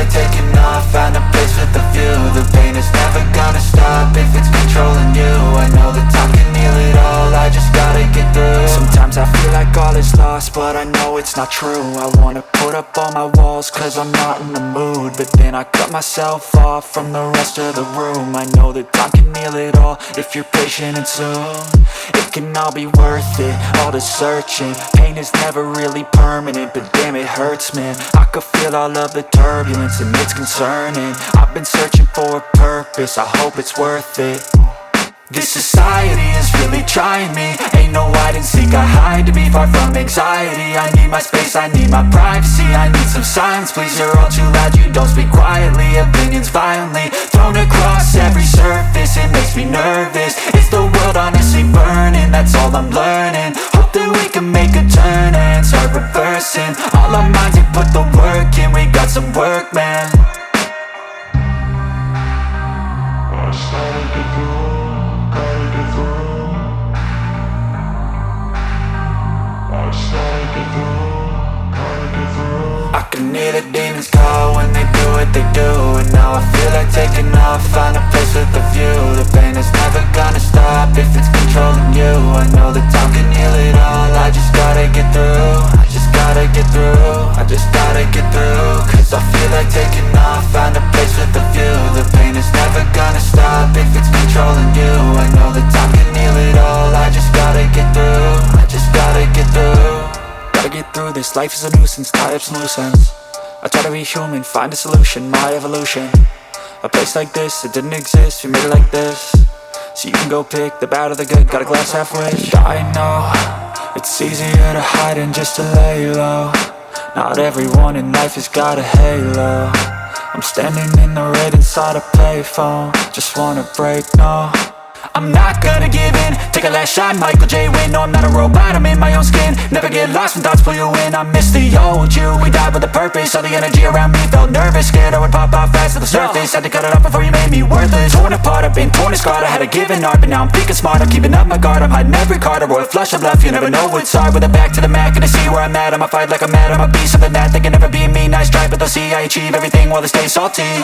like taking off, find a place with a view. The pain is never gonna stop if it's controlling you. I know that time can heal it all, I just gotta get through. Sometimes I feel like all is lost, but I know it's not true. I wanna put up all my walls cause I'm not in the mood, but then I cut myself off from the rest of the room. I know that time can heal it all if you're patient and soon. It can all be worth it, all the searching. Pain is never really permanent, but damn it hurts, man. I could feel all of the turbulence and it's concerning. I've been searching for a purpose, I hope it's worth it. This society is really trying me. Ain't no hide and seek, I hide to be far from anxiety. I need my space, I need my privacy, I need some silence, please. You're all too loud, you don't speak quietly. Opinions violently thrown across every surface, it makes me nervous. Is the world honestly burning? That's all I'm learning. Hope that we can make a turn and start reversing. All our minds, we put the work in, we got some work, man. I can hear the demons call when they do what they do, and now I feel like taking off, find a place with a view. The pain is never gonna stop if it's controlling you. I know that time can heal it all, I just gotta get through. I just gotta get through, I just gotta get through. Cause I feel like taking off, find a place with a view. The pain is never gonna stop if it's controlling you. I know that time can heal it all, I just gotta get through. I just gotta get through. Gotta get through this, life is a nuisance, tie up some loose ends. I try to be human, find a solution, my evolution. A place like this, it didn't exist, we made it like this. So you can go pick the bad or the good, got a glass halfway. I know, it's easier to hide than just to lay low. Not everyone in life has got a halo. I'm standing in the red inside a payphone, just wanna break, no. I'm not gonna give in, take a last shot, Michael J. Win. No, I'm not a robot, I'm in my own skin. Never get lost when thoughts pull you in. I miss the old you, we died with a purpose. All the energy around me felt nervous, scared I would pop off fast to the surface. Had to cut it off before you made me worthless. Torn apart, I've been torn and scarred. I had a given art, but now I'm thinking smart. I'm keeping up my guard, I'm hiding every card. A royal flush of love, you never know what's hard. With a back to the mat, gonna see where I'm at. I'ma fight like I'm mad, I'ma be something that they can never be me. Nice try, but they'll see I achieve everything while they stay salty.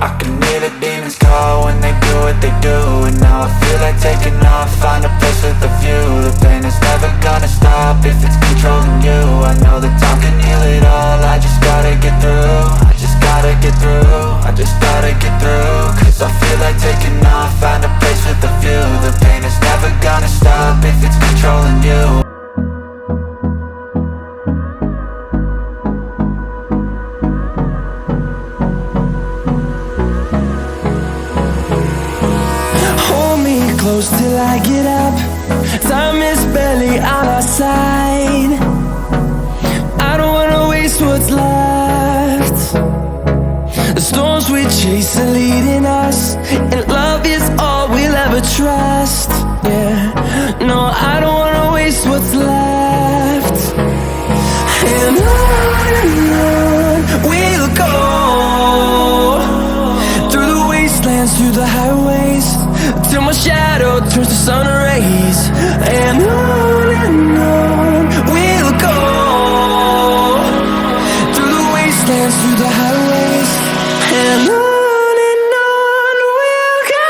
I can hear the demons call when they do what they do, and now I feel like taking off, find a place with a view. The pain is never gonna stop if it's controlling you. I know that time can heal it all, I just gotta get through. I just gotta get through, I just gotta get through. Cause I feel like taking off, find a place with a view. The pain is never gonna stop if it's controlling you. Close till I get up, time is barely on our side. I don't wanna waste what's left. The storms we chase are leading us, and love is all we'll ever trust. Yeah, no, I don't wanna waste what's left. And on we'll go, through the wastelands, through the highways, till my shadow turns to sun rays. And on we'll go, through the wastelands, through the highways, and on we'll go.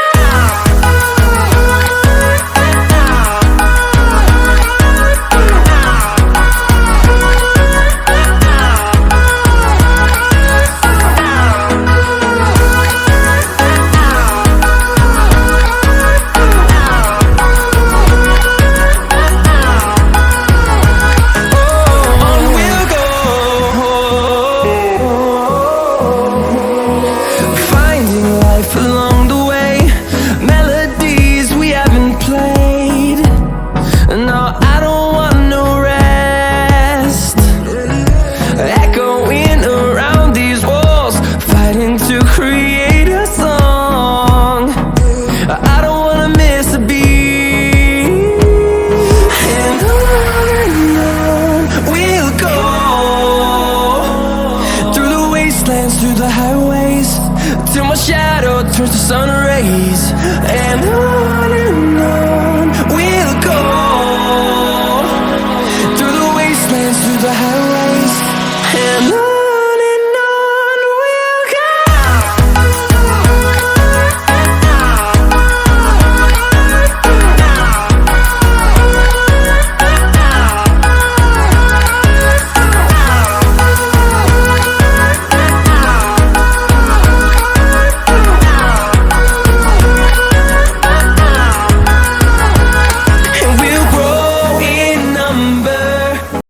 Through the highways, till my shadow turns to sun rays, and